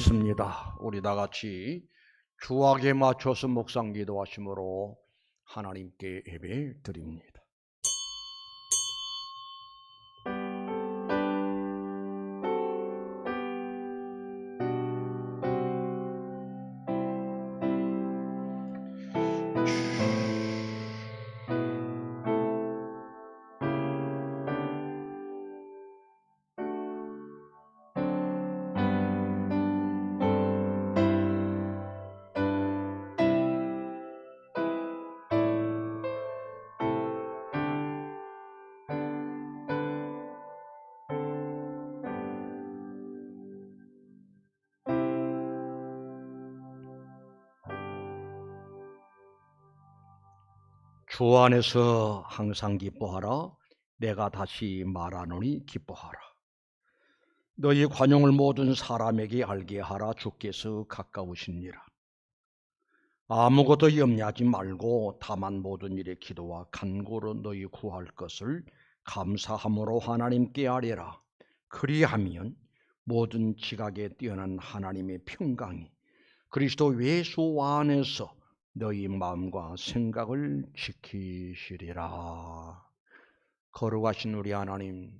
기도하겠습니다. 우리 다 같이 주악에 맞춰서 묵상 기도하심으로 하나님께 예배 드립니다. 주 안에서 항상 기뻐하라. 내가 다시 말하노니 기뻐하라. 너희 관용을 모든 사람에게 알게 하라. 주께서 가까우시니라. 아무것도 염려하지 말고 다만 모든 일에 기도와 간구로 너희 구할 것을 감사함으로 하나님께 아뢰라. 그리하면 모든 지각에 뛰어난 하나님의 평강이 그리스도 예수 안에서 너희 마음과 생각을 지키시리라. 거룩하신 우리 하나님,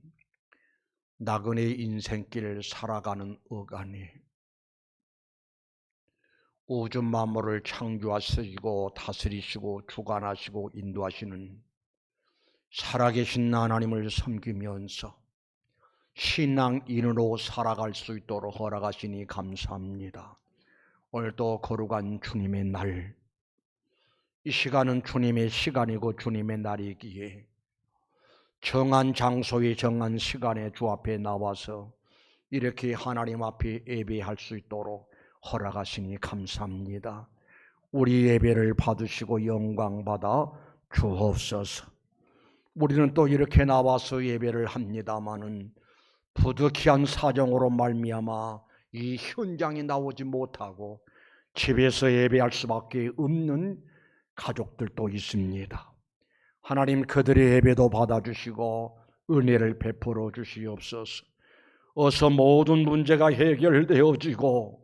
나그네 인생길 살아가는 어간에 우주 만물을 창조하시고 다스리시고 주관하시고 인도하시는 살아계신 하나님을 섬기면서 신앙인으로 살아갈 수 있도록 허락하시니 감사합니다. 오늘도 거룩한 주님의 날, 이 시간은 주님의 시간이고 주님의 날이기에 정한 장소에 정한 시간에 주 앞에 나와서 이렇게 하나님 앞에 예배할 수 있도록 허락하시니 감사합니다. 우리 예배를 받으시고 영광 받아 주옵소서. 우리는 또 이렇게 나와서 예배를 합니다마는 부득이한 사정으로 말미암아 이 현장에 나오지 못하고 집에서 예배할 수밖에 없는 가족들도 있습니다. 하나님, 그들의 예배도 받아주시고 은혜를 베풀어 주시옵소서. 어서 모든 문제가 해결되어지고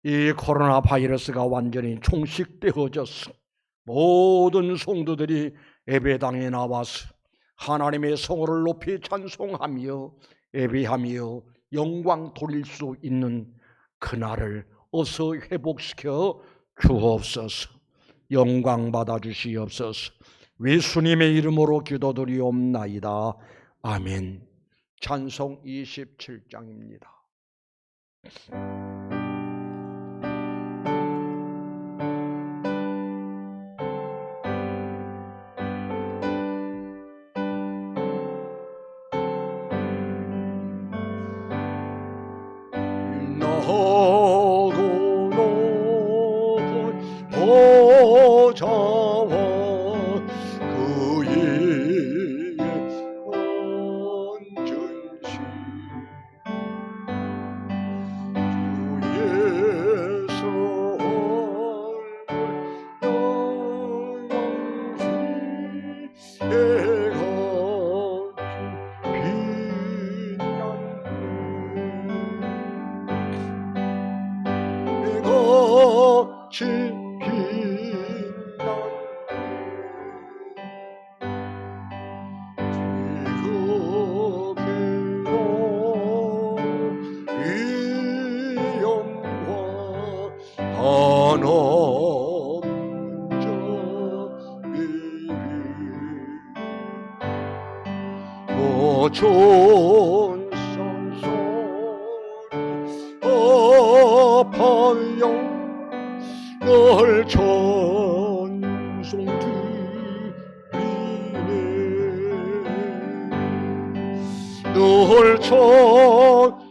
이 코로나 바이러스가 완전히 종식되어져서 모든 성도들이 예배당에 나와서 하나님의 성호를 높이 찬송하며 예배하며 영광 돌릴 수 있는 그날을 어서 회복시켜 주옵소서. 영광 받아 주시옵소서. 예수님의 이름으로 기도드리옵나이다. 아멘. 찬송 27장입니다. 보좌와 그의 온전시 주의 손 해가 빛났네. 천상소리 아파요 널 찬송 드리네. 널 찬송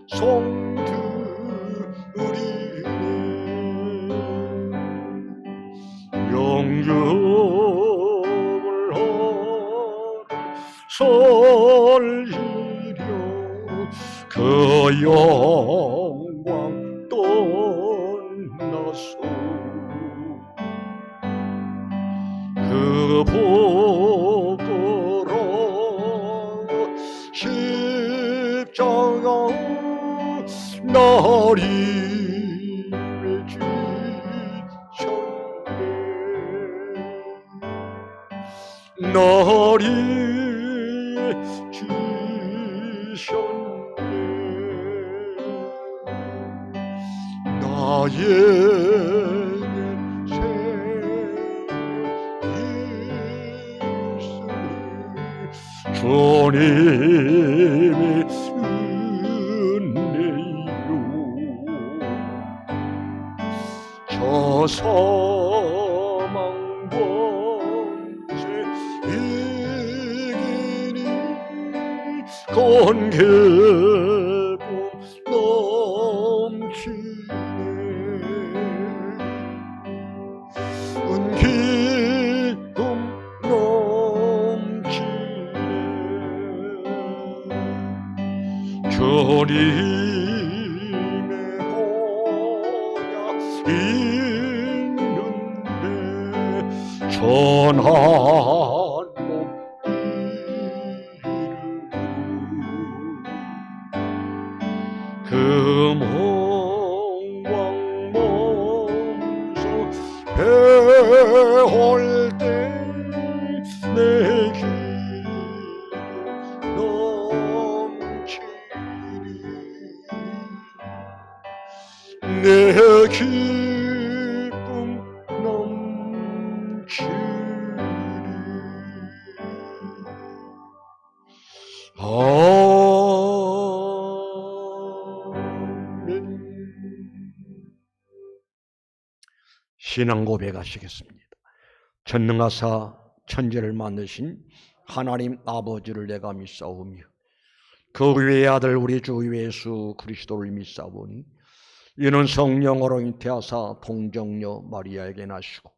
드리네. 영접을 하라 설리려 그 영광 떠나서 그 복으로 십자가 날이 특별히 주셨네. 나에게 새 일생을 주님의 은혜요. 저 사망 번제 이기니 건기쁨 넘치네. 은기쁨 넘치네. 주님의 보혈 있는데 전한 몸 그 몽광 몸소 배울 때 내 기쁨 넘치리. 내 기쁨 넘치리. 아멘. 신앙 고백하시겠습니다. 전능하사 천지를 만드신 하나님 아버지를 내가 믿사오며 그 외의 아들 우리 주 예수 그리스도를 믿사오니 이는 성령으로 잉태하사 동정녀 마리아에게 나시고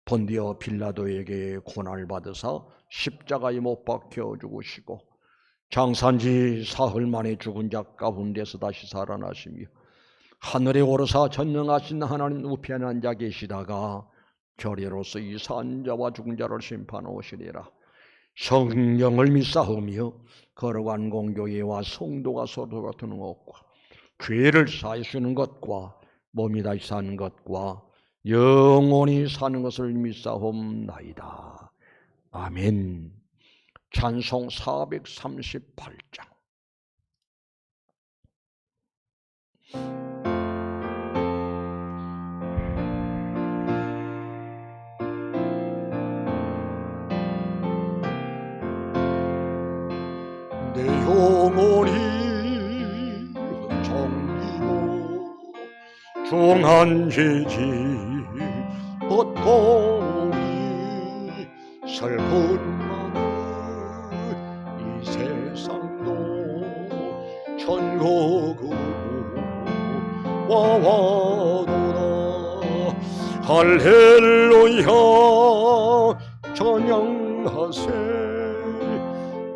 본디오 빌라도에게 고난을 받으사 십자가에 못 박혀 죽으시고 장사한지 사흘 만에 죽은 자 가운데서 다시 살아나시며 하늘에 오르사 전능하신 하나님 우편에 앉아 계시다가 결의로서 이 산자와 죽은 자를 심판하시리라. 성령을 믿사오며 거룩한 공교회와 성도가 서로 다투는 것과 죄를 사하시는 것과 몸이 다시 사는 것과 영원히 사는 것을 믿사옵나이다. 아멘. 찬송 438장. 내 영혼이 정리고 중한 죄지 고통이 슬픈 마음 이 세상도 천국으로 와와도다. 할렐루야 찬양하세.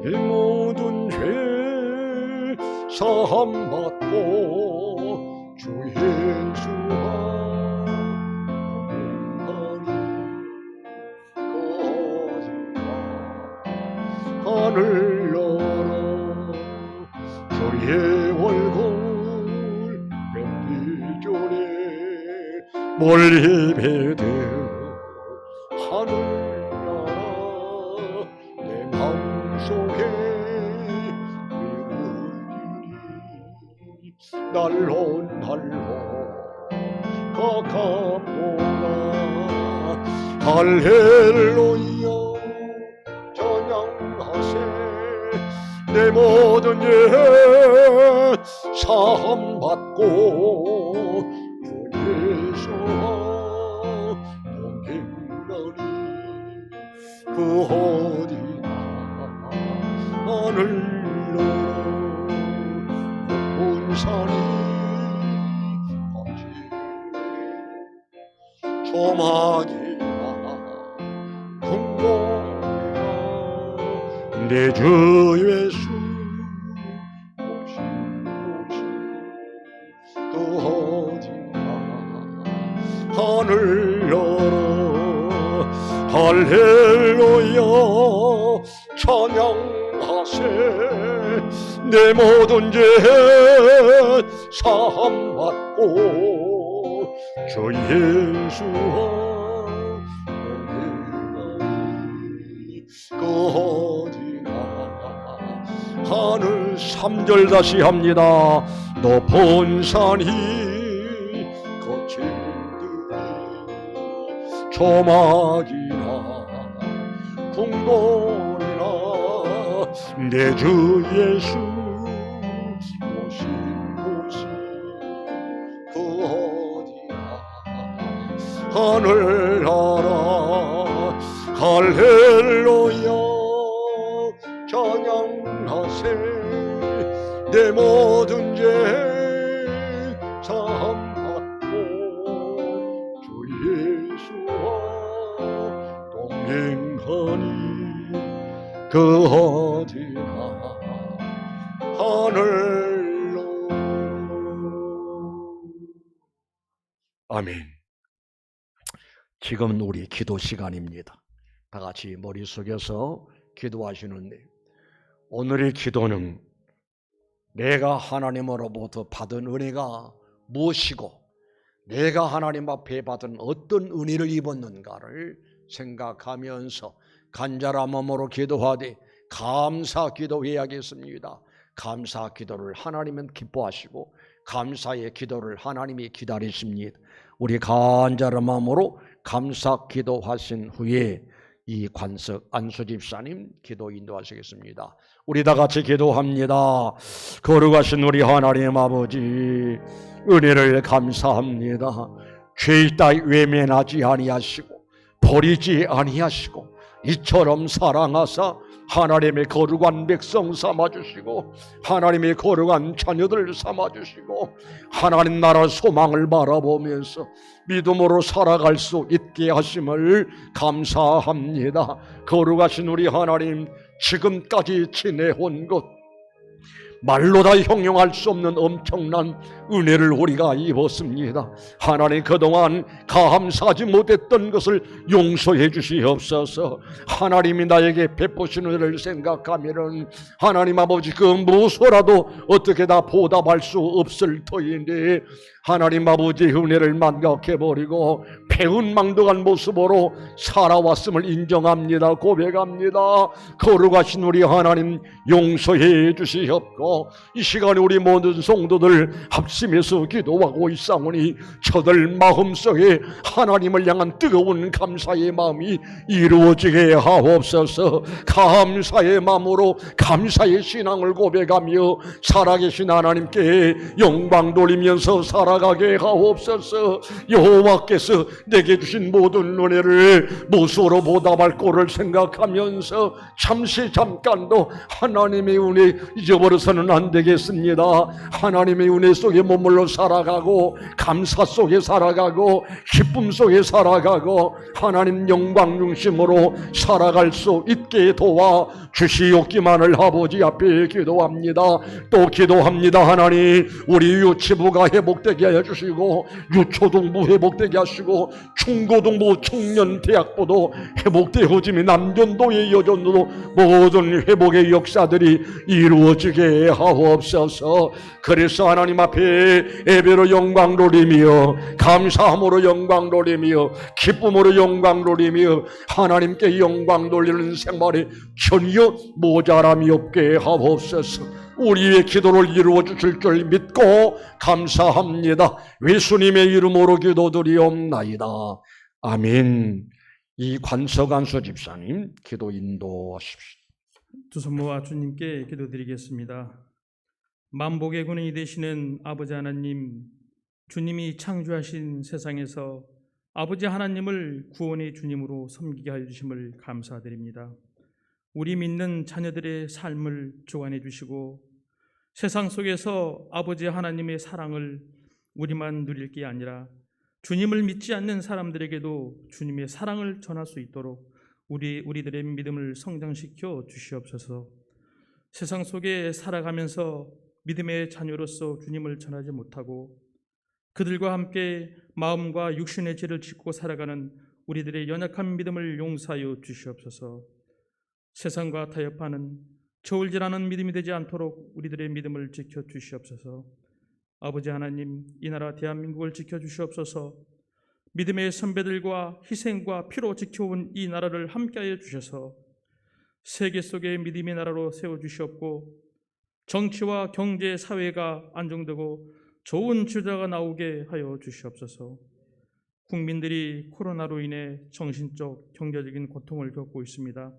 이 모든 죄 사함받고 주 예수와 동행하니 하늘 열어 주의 얼굴 뵙기 전에 멀리 뵈되 하늘 날로 가깝구나. 할렐루야 찬양하세. 내 모든 죄 사함받고 주 예수와 동행하니 그 어디나 하늘로 산이 조만이나 궁궐이나 내 주 예수 오신 그 어디나 하늘 열어. 할렐루야 찬양하세. 내 모든 죄 사함받고 주 예수와 동행하니 그 3절 다시 합니다. 높은 산이 거친 들이 조막이나 궁궐이나 내 주 예수 오신 곳이 그 어디나 하늘나라 할렐루야 찬양하세 내 모든 죄 사함받고 주 예수와 동행하니 그 어디나 하늘로. 아멘. 지금은 우리 기도 시간입니다. 다 같이 머리 숙여서 기도하시는데, 오늘의 기도는 내가 하나님으로부터 받은 은혜가 무엇이고 내가 하나님 앞에 받은 어떤 은혜를 입었는가를 생각하면서 간절한 마음으로 기도하되 감사 기도해야겠습니다. 감사 기도를 하나님은 기뻐하시고 감사의 기도를 하나님이 기다리십니다. 우리 간절한 마음으로 감사 기도하신 후에 이 관석 안수 집사님 기도 인도하시겠습니다. 우리 다 같이 기도합니다. 거룩하신 우리 하나님 아버지, 은혜를 감사합니다. 죄 따위 외면하지 아니하시고 버리지 아니하시고 이처럼 사랑하사 하나님의 거룩한 백성 삼아주시고 하나님의 거룩한 자녀들 삼아주시고 하나님 나라 소망을 바라보면서 믿음으로 살아갈 수 있게 하심을 감사합니다. 거룩하신 우리 하나님, 지금까지 지내온 것 말로 다 형용할 수 없는 엄청난 은혜를 우리가 입었습니다. 하나님, 그동안 감사하지 못했던 것을 용서해 주시옵소서. 하나님이 나에게 베푸신 은혜를 생각하면은 하나님 아버지, 그 무엇이라도 어떻게 다 보답할 수 없을 터인데 하나님 아버지, 은혜를 만각해버리고 배은망덕한 모습으로 살아왔음을 인정합니다. 고백합니다. 거룩하신 우리 하나님, 용서해 주시옵고 이 시간에 우리 모든 성도들 합심해서 기도하고 있사오니 저들 마음속에 하나님을 향한 뜨거운 감사의 마음이 이루어지게 하옵소서. 감사의 마음으로 감사의 신앙을 고백하며 살아계신 하나님께 영광 돌리면서 살아가게 하옵소서. 여호와께서 내게 주신 모든 은혜를 무엇으로 보답할 꼴을 생각하면서 잠깐도 하나님의 은혜 잊어버려서는 안 되겠습니다. 하나님의 은혜 속에 머물러 살아가고 감사 속에 살아가고 기쁨 속에 살아가고 하나님 영광 중심으로 살아갈 수 있게 도와 주시옵기만을 아버지 앞에 기도합니다. 또 기도합니다. 하나님, 우리 유치부가 회복되게 하여 주시고 유초등부 회복되게 하시고 중고등부 청년 대학부도 회복되어지며 남전도의 여전도도 모든 회복의 역사들이 이루어지게 하옵소서. 그래서 하나님 앞에 예배로 영광 돌리며 감사함으로 영광 돌리며 기쁨으로 영광 돌리며 하나님께 영광 돌리는 생활에 전혀 모자람이 없게 하옵소서. 우리의 기도를 이루어 주실 줄 믿고 감사합니다. 예수님의 이름으로 기도드리옵나이다. 아멘. 이 관석안수 집사님 기도 인도하십시오. 두 손 모아 주님께 기도드리겠습니다. 만복의 근원이 되시는 아버지 하나님, 주님이 창조하신 세상에서 아버지 하나님을 구원의 주님으로 섬기게 하여 주심을 감사드립니다. 우리 믿는 자녀들의 삶을 주관해 주시고 세상 속에서 아버지 하나님의 사랑을 우리만 누릴 게 아니라 주님을 믿지 않는 사람들에게도 주님의 사랑을 전할 수 있도록 우리들의 믿음을 성장시켜 주시옵소서. 세상 속에 살아가면서 믿음의 자녀로서 주님을 전하지 못하고 그들과 함께 마음과 육신의 죄를 짓고 살아가는 우리들의 연약한 믿음을 용서하여 주시옵소서. 세상과 타협하는 저울질하는 믿음이 되지 않도록 우리들의 믿음을 지켜 주시옵소서. 아버지 하나님, 이 나라 대한민국을 지켜 주시옵소서. 믿음의 선배들과 희생과 피로 지켜온 이 나라를 함께하여 주셔서 세계 속의 믿음의 나라로 세워주시옵고 정치와 경제, 사회가 안정되고 좋은 주자가 나오게 하여 주시옵소서. 국민들이 코로나로 인해 정신적, 경제적인 고통을 겪고 있습니다.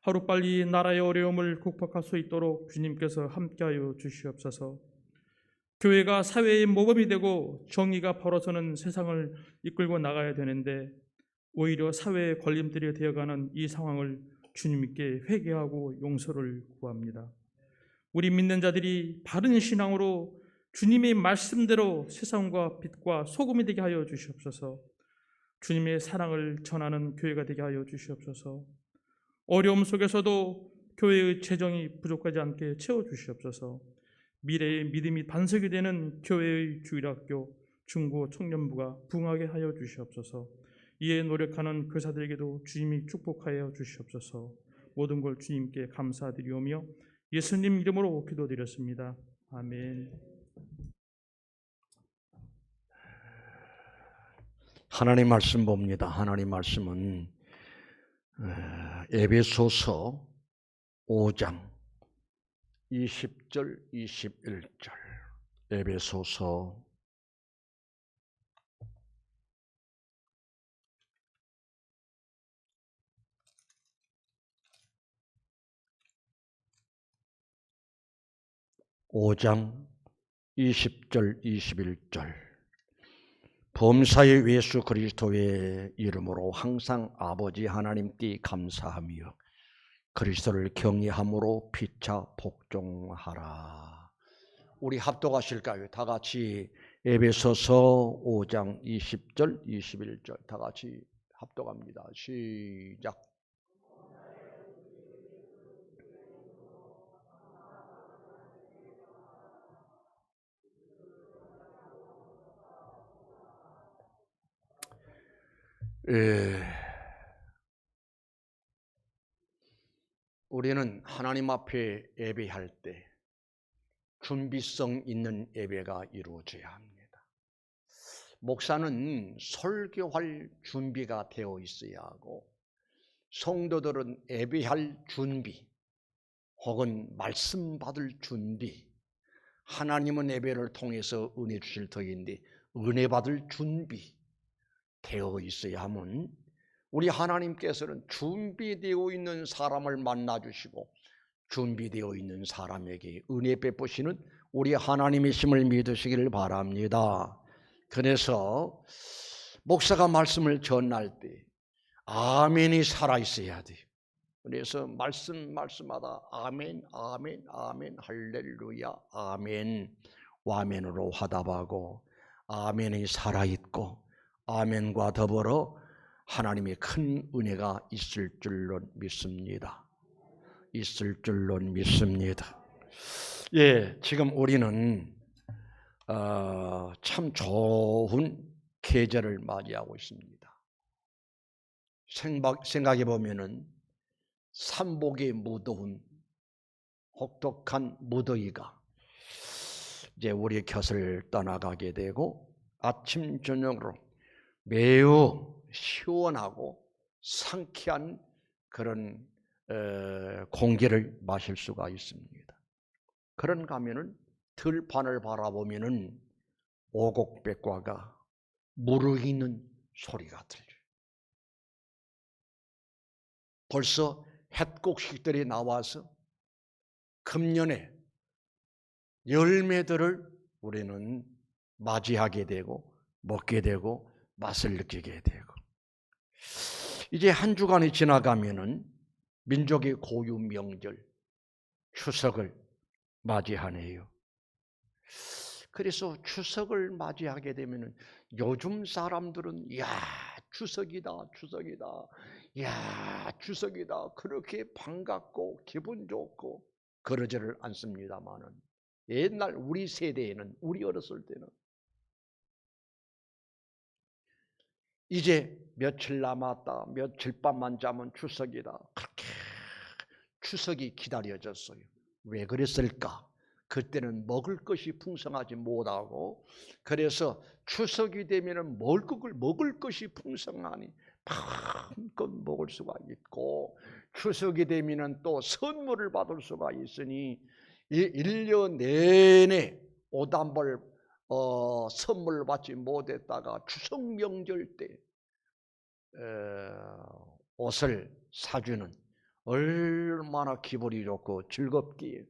하루빨리 나라의 어려움을 극복할 수 있도록 주님께서 함께하여 주시옵소서. 교회가 사회의 모범이 되고 정의가 벌어서는 세상을 이끌고 나가야 되는데 오히려 사회의 걸림돌이 되어가는 이 상황을 주님께 회개하고 용서를 구합니다. 우리 믿는 자들이 바른 신앙으로 주님의 말씀대로 세상과 빛과 소금이 되게 하여 주시옵소서. 주님의 사랑을 전하는 교회가 되게 하여 주시옵소서. 어려움 속에서도 교회의 재정이 부족하지 않게 채워주시옵소서. 미래의 믿음이 반석이 되는 교회의 주일학교, 중고, 청년부가 부흥하게 하여 주시옵소서. 이에 노력하는 교사들에게도 주님이 축복하여 주시옵소서. 모든 걸 주님께 감사드리오며 예수님 이름으로 기도드렸습니다. 아멘. 하나님 말씀 봅니다. 하나님 말씀은 에베소서 5장 20절 21절. 에베소서 5장 20절 21절. 범사의 예수 그리스도의 이름으로 항상 아버지 하나님께 감사하며 그리스도를 경외함으로 피차 복종하라. 우리 합독하실까요? 다 같이 에베소서 5장 20절 21절 다 같이 합독합니다. 시작. 우리는 하나님 앞에 예배할 때 준비성 있는 예배가 이루어져야 합니다. 목사는 설교할 준비가 되어 있어야 하고 성도들은 예배할 준비 혹은 말씀 받을 준비, 하나님은 예배를 통해서 은혜 주실 터인데 은혜 받을 준비 되어 있어야 하면 우리 하나님께서는 준비되어 있는 사람을 만나주시고 준비되어 있는 사람에게 은혜 베푸시는 우리 하나님이심을 믿으시기를 바랍니다. 그래서 목사가 말씀을 전할 때 아멘이 살아있어야 돼요. 그래서 말씀마다 아멘, 아멘, 아멘, 할렐루야, 아멘, 아멘으로 화답하고 아멘이 살아있고 아멘과 더불어 하나님의 큰 은혜가 있을 줄로 믿습니다. 있을 줄로 믿습니다. 예, 지금 우리는 참 좋은 계절을 맞이하고 있습니다. 생각해 보면은 삼복의 무더운 혹독한 무더위가 이제 우리 곁을 떠나가게 되고 아침 저녁으로 매우 시원하고 상쾌한 그런 공기를 마실 수가 있습니다. 그런가 하면은 들판을 바라보면은 오곡백과가 무르익는 소리가 들려요. 벌써 햇곡식들이 나와서 금년에 열매들을 우리는 맞이하게 되고 먹게 되고 맛을 느끼게 되고 이제 한 주간이 지나가면은 민족의 고유 명절 추석을 맞이하네요. 그래서 추석을 맞이하게 되면은 요즘 사람들은 야 추석이다 추석이다 야 추석이다 그렇게 반갑고 기분 좋고 그러지를 않습니다만은 옛날 우리 세대에는 우리 어렸을 때는 이제 며칠 남았다 며칠 밤만 자면 추석이다 그렇게 추석이 기다려졌어요. 왜 그랬을까? 그때는 먹을 것이 풍성하지 못하고 그래서 추석이 되면은 먹을 것이 풍성하니 마음껏 먹을 수가 있고 추석이 되면은 또 선물을 받을 수가 있으니 이 1년 내내 오단벌 선물 받지 못했다가 추석 명절 때 옷을 사주는 얼마나 기분이 좋고 즐겁기에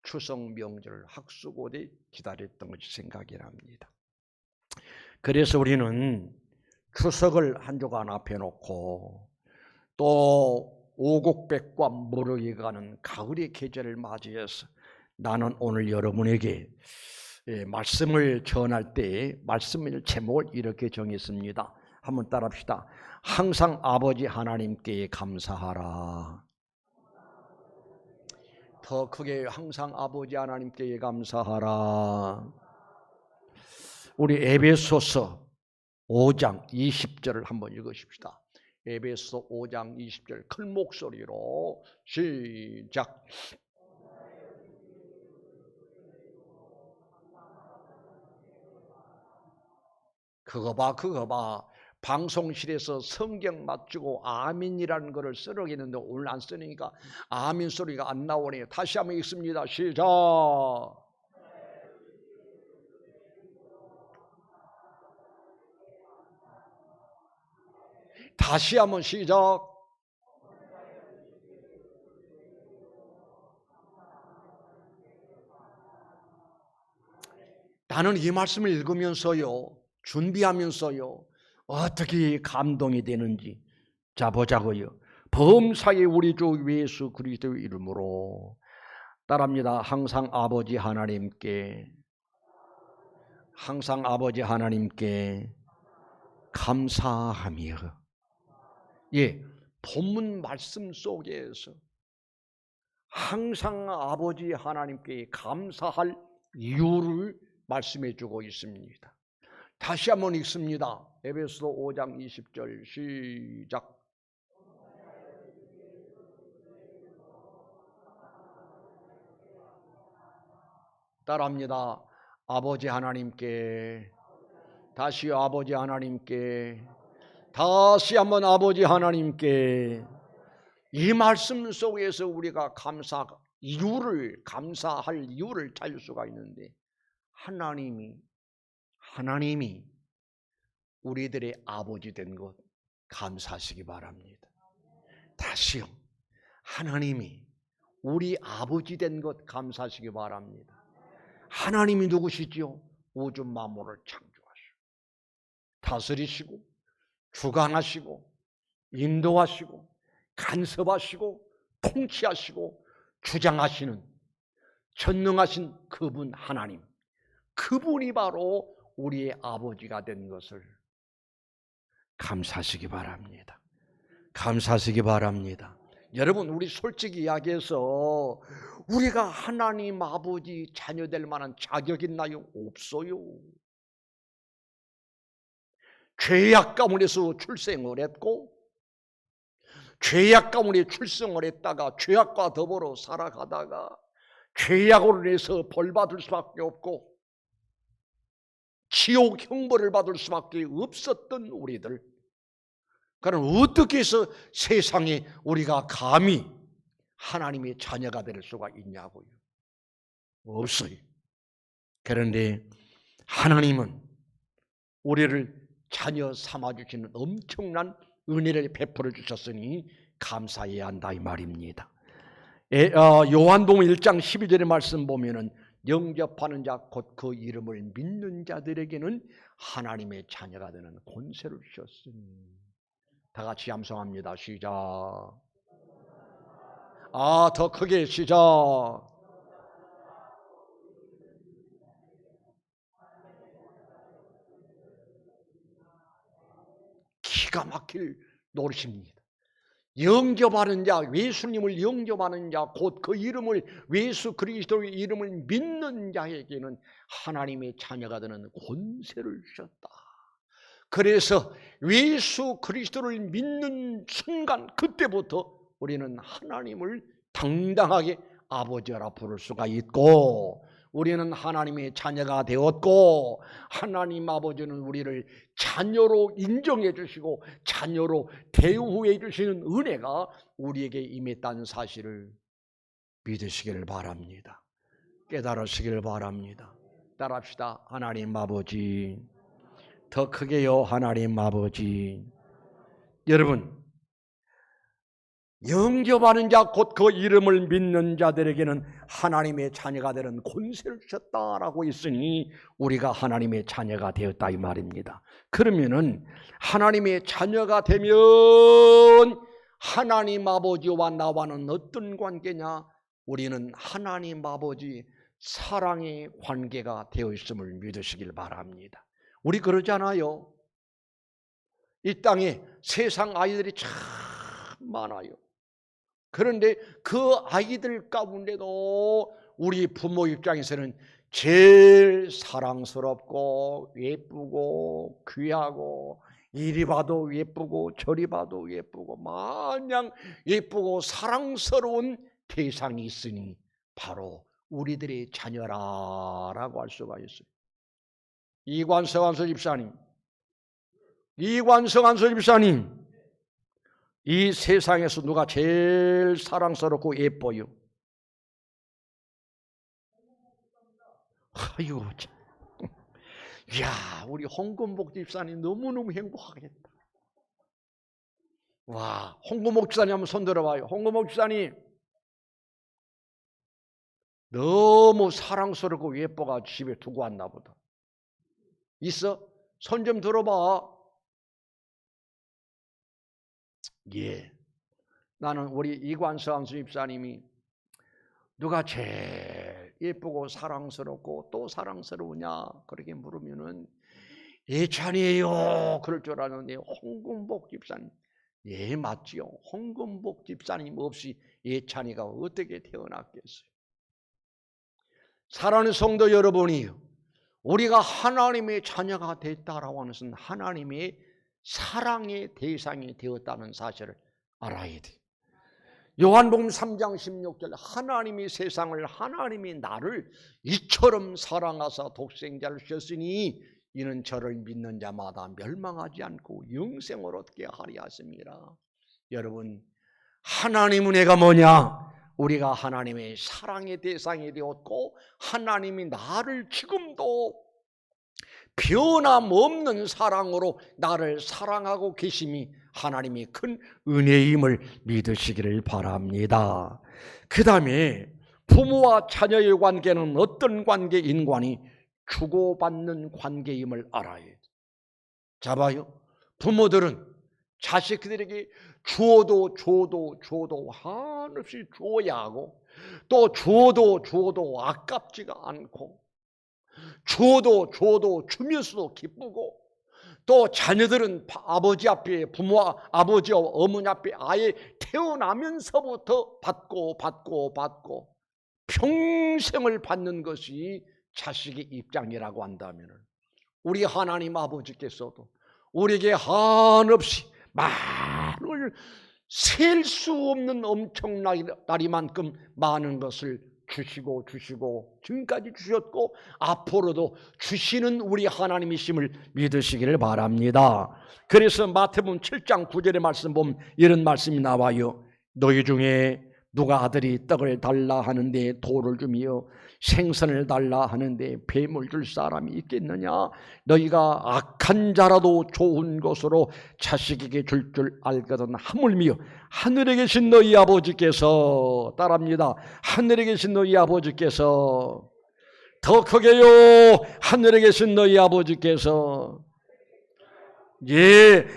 추석 명절 학수고대 기다렸던 것이 생각이 납니다. 그래서 우리는 추석을 한 주간 앞에 놓고 또 오곡백과 무르게 가는 가을의 계절을 맞이해서 나는 오늘 여러분에게 말씀을 전할 때 말씀의 제목을 이렇게 정했습니다. 한번 따라합시다. 항상 아버지 하나님께 감사하라. 더 크게 항상 아버지 하나님께 감사하라. 우리 에베소서 5장 20절을 한번 읽으십시다. 에베소 5장 20절 큰 목소리로 시작. 그거 봐. 방송실에서 성경 맞추고 아민이라는 거를 쓰려고 했는데 오늘 안 쓰니까 아민 소리가 안 나오네요. 다시 한번 읽습니다. 시작. 다시 한번 시작. 나는 이 말씀을 읽으면서요, 준비하면서요, 어떻게 감동이 되는지 자 보자고요. 범사의 우리 주 예수 그리스도의 이름으로 따라합니다. 항상 아버지 하나님께 감사하며. 본문 말씀 속에서 항상 아버지 하나님께 감사할 이유를 말씀해 주고 있습니다. 다시 한번 읽습니다. 에베소 5장 20절 시작. 따라합니다. 아버지 하나님께, 다시 아버지 하나님께, 다시 한번 아버지 하나님께. 이 말씀 속에서 우리가 감사할 이유를 찾을 수가 있는데 하나님이 우리들의 아버지 된 것 감사하시기 바랍니다. 다시요. 하나님이 우리 아버지 된 것 감사하시기 바랍니다. 하나님이 누구시지요? 우주 만물을 창조하시고 다스리시고 주관하시고 인도하시고 간섭하시고 통치하시고 주장하시는 전능하신 그분 하나님, 그분이 바로 우리의 아버지가 된 것을 감사하시기 바랍니다. 감사하시기 바랍니다. 여러분, 우리 솔직히 이야기해서 우리가 하나님 아버지 자녀 될 만한 자격 있나요? 없어요. 죄악 가운데서 출생을 했고 죄악 가운데 출생을 했다가 죄악과 더불어 살아가다가 죄악으로 인해서 벌 받을 수밖에 없고 지옥 형벌을 받을 수밖에 없었던 우리들, 그럼 어떻게 해서 세상에 우리가 감히 하나님의 자녀가 될 수가 있냐고요? 없어요. 그런데 하나님은 우리를 자녀 삼아주시는 엄청난 은혜를 베풀어 주셨으니 감사해야 한다 이 말입니다. 요한복음 1장 12절의 말씀 보면은 영접하는 자 곧 그 이름을 믿는 자들에게는 하나님의 자녀가 되는 권세를 주셨으니. 다 같이 함성합니다. 시작. 더 크게 시작. 기가 막힐 노릇입니다. 영접하는 자, 예수님을 영접하는 자, 곧 그 이름을, 예수 그리스도의 이름을 믿는 자에게는 하나님의 자녀가 되는 권세를 주셨다. 그래서 예수 그리스도를 믿는 순간, 그때부터 우리는 하나님을 당당하게 아버지라 부를 수가 있고, 우리는 하나님의 자녀가 되었고, 하나님 아버지는 우리를 자녀로 인정해 주시고 자녀로 대우해 주시는 은혜가 우리에게 임했다는 사실을 믿으시기를 바랍니다. 깨달으시길 바랍니다. 따라합시다. 하나님 아버지, 더 크게요. 하나님 아버지. 여러분, 영접하는 자 곧 그 이름을 믿는 자들에게는 하나님의 자녀가 되는 권세를 주셨다라고 했으니 우리가 하나님의 자녀가 되었다 이 말입니다. 그러면은 하나님의 자녀가 되면 하나님 아버지와 나와는 어떤 관계냐? 우리는 하나님 아버지 사랑의 관계가 되어 있음을 믿으시길 바랍니다. 우리 그러잖아요. 이 땅에 세상 아이들이 참 많아요. 그런데 그 아이들 가운데도 우리 부모 입장에서는 제일 사랑스럽고 예쁘고 귀하고 이리 봐도 예쁘고 저리 봐도 예쁘고 마냥 예쁘고 사랑스러운 대상이 있으니 바로 우리들의 자녀라고 할 수가 있어요. 이관석 안서 집사님, 이 세상에서 누가 제일 사랑스럽고 예뻐요? 아이고, 야, 우리 홍금복 집사님 너무너무 행복하겠다. 와, 홍금복 집사님 한번 손 들어봐요. 홍금복 집사님 너무 사랑스럽고 예뻐가 집에 두고 왔나 보다. 있어? 손 좀 들어봐. 예, 나는 우리 이관석 집사님이 누가 제일 예쁘고 사랑스럽고 또 사랑스러우냐 그렇게 물으면은 예찬이에요 그럴 줄 알았는데 홍금복 집사님, 예 맞지요. 홍금복 집사님 없이 예찬이가 어떻게 태어났겠어요? 사랑하는 성도 여러분이 우리가 하나님의 자녀가 됐다라고 하는 것은 하나님의 사랑의 대상이 되었다는 사실을 알아야 돼. 요한복음 3장 16절 하나님이 세상을 하나님이 나를 이처럼 사랑하사 독생자를 주셨으니 이는 저를 믿는 자마다 멸망하지 않고 영생을 얻게 하리 하십니다. 여러분, 하나님은 애가 뭐냐? 우리가 하나님의 사랑의 대상이 되었고 하나님이 나를 지금도 변함없는 사랑으로 나를 사랑하고 계심이 하나님이 큰 은혜임을 믿으시기를 바랍니다. 그 다음에 부모와 자녀의 관계는 어떤 관계인관이 주고받는 관계임을 알아야 돼. 자 봐요. 부모들은 자식들에게 주어도 한없이 주어야 하고 또 주어도 아깝지가 않고 주어도 주면서도 기쁘고 또 자녀들은 아버지 앞에 부모와 아버지와 어머니 앞에 아예 태어나면서부터 받고 평생을 받는 것이 자식의 입장이라고 한다면 우리 하나님 아버지께서도 우리에게 한없이 많은 셀 수 없는 엄청나리만큼 많은 것을 주시고 지금까지 주셨고 앞으로도 주시는 우리 하나님이심을 믿으시기를 바랍니다. 그래서 마태복음 7장 9절의 말씀 보면 이런 말씀이 나와요. 너희 중에 누가 아들이 떡을 달라 하는데 돌을 주며 생선을 달라 하는데 뱀을 줄 사람이 있겠느냐? 너희가 악한 자라도 좋은 것으로 자식에게 줄 알거든 하물며 하늘에 계신 너희 아버지께서 따라합니다. 하늘에 계신 너희 아버지께서 더 크게요. 하늘에 계신 너희 아버지께서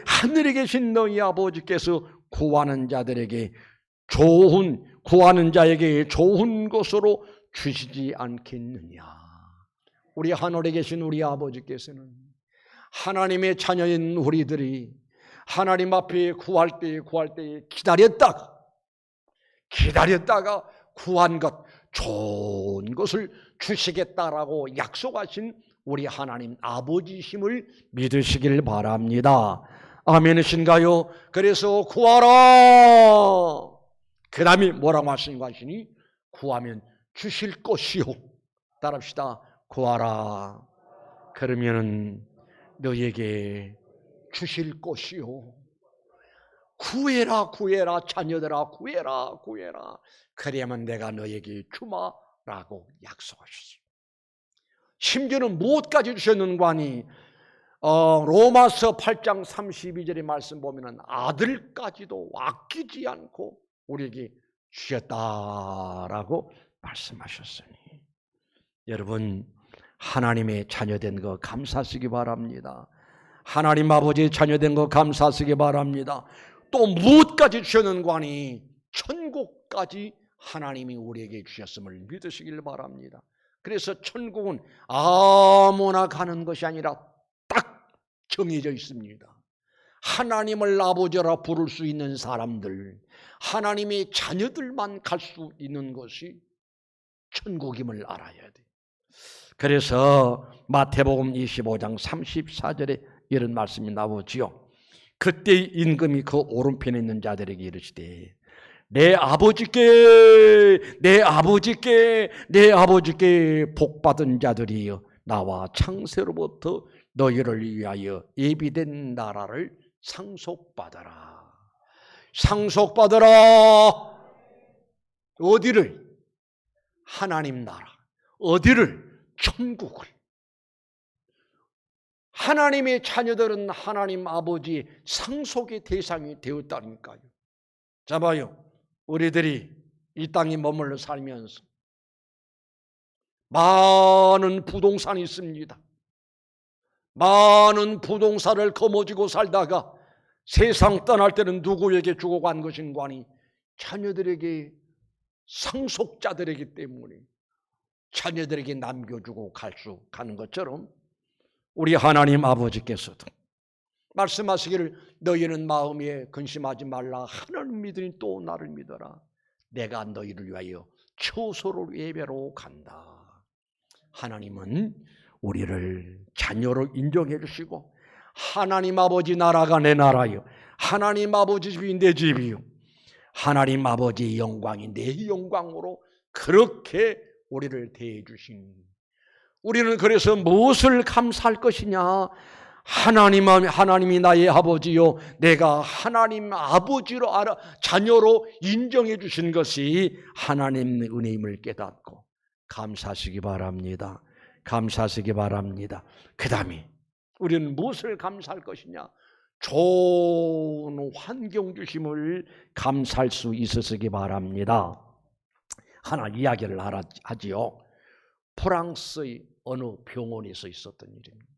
하늘에 계신 너희 아버지께서 구하는 자들에게 구하는 자에게 좋은 것으로 주시지 않겠느냐. 우리 하늘에 계신 우리 아버지께서는 하나님의 자녀인 우리들이 하나님 앞에 구할 때 기다렸다가 구한 것 좋은 것을 주시겠다라고 약속하신 우리 하나님 아버지심을 믿으시길 바랍니다. 아멘이신가요? 그래서 구하라. 그 다음에 뭐라고 하시니? 구하면 주실 것이요. 따라합시다. 구하라. 그러면 너에게 주실 것이요. 구해라 자녀들아 구해라. 그래야만 내가 너에게 주마 라고 약속하셨어요. 심지어는 무엇까지 주셨는가 하니 로마서 8장 32절의 말씀 보면은 아들까지도 아끼지 않고 우리에게 주셨다라고 말씀하셨으니, 여러분 하나님의 자녀된 거 감사하시기 바랍니다. 하나님 아버지의 자녀된 거 감사하시기 바랍니다. 또 무엇까지 주셨는가 하니 천국까지 하나님이 우리에게 주셨음을 믿으시길 바랍니다. 그래서 천국은 아무나 가는 것이 아니라 딱 정해져 있습니다. 하나님을 아버지라 부를 수 있는 사람들, 하나님의 자녀들만 갈 수 있는 것이 천국임을 알아야 돼. 그래서 마태복음 25장 34절에 이런 말씀이 나오지요. 그때 임금이 그 오른편에 있는 자들에게 이르시되 내 아버지께 복받은 자들이여 나와 창세로부터 너희를 위하여 예비된 나라를 상속받아라. 상속받아라. 어디를? 하나님 나라. 어디를? 천국을. 하나님의 자녀들은 하나님 아버지의 상속의 대상이 되었다니까요. 자 봐요. 우리들이 이 땅에 머물러 살면서 많은 부동산이 있습니다. 많은 부동산을 거머쥐고 살다가 세상 떠날 때는 누구에게 주고 간 것인가 하니 자녀들에게, 상속자들에기 때문에 자녀들에게 남겨주고 가는 것처럼 우리 하나님 아버지께서도 말씀하시기를 너희는 마음에 근심하지 말라. 하나님 믿으니 또 나를 믿어라. 내가 너희를 위하여 처소를 예배로 간다. 하나님은 우리를 자녀로 인정해 주시고 하나님 아버지 나라가 내 나라요, 하나님 아버지 집이 내 집이요, 하나님 아버지의 영광이 내 영광으로 그렇게 우리를 대해 주신, 우리는 그래서 무엇을 감사할 것이냐? 하나님이 나의 아버지요, 내가 하나님 아버지로 자녀로 인정해 주신 것이 하나님의 은혜임을 깨닫고 감사하시기 바랍니다. 감사하시기 바랍니다. 그 다음에 우리는 무엇을 감사할 것이냐? 좋은 환경 주심을 감사할 수 있으시기 바랍니다. 하나 이야기를 하지요. 프랑스의 어느 병원에서 있었던 일입니다.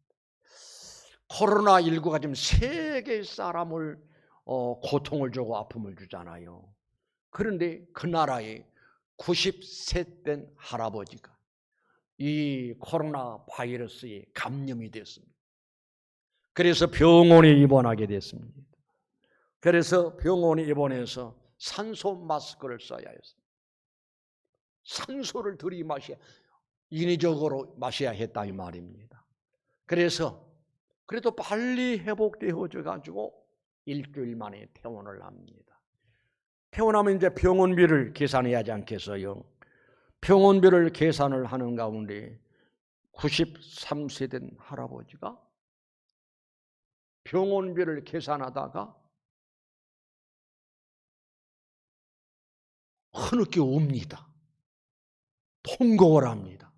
코로나19가 지금 세계 사람을 고통을 주고 아픔을 주잖아요. 그런데 그 나라에 90세 된 할아버지가 이 코로나 바이러스에 감염이 됐습니다. 그래서 병원에 입원하게 됐습니다. 그래서 병원에 입원해서 산소 마스크를 써야 했습니다. 산소를 들이마셔야, 인위적으로 마셔야 했다 이 말입니다. 그래서 그래도 빨리 회복되어져 가지고 일주일 만에 퇴원을 합니다. 퇴원하면 이제 병원비를 계산해야 하지 않겠어요? 병원비를 계산을 하는 가운데 93세 된 할아버지가 병원비를 계산하다가 어느 게 옵니다. 통곡을 합니다.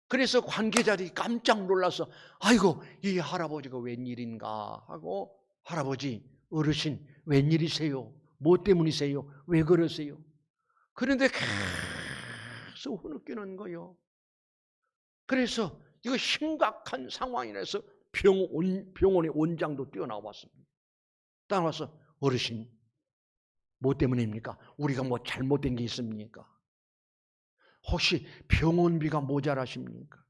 그래서 관계자들이 깜짝 놀라서 아이고 이 할아버지가 웬일인가 하고, 할아버지 어르신 웬일이세요? 뭐 때문이세요? 왜 그러세요? 그런데 계속 흐느끼는 거예요. 그래서 이거 심각한 상황이라서 병원의 원장도 뛰어나왔습니다. 따라와서 어르신 뭐 때문입니까? 우리가 뭐 잘못된 게 있습니까? 혹시 병원비가 모자라십니까?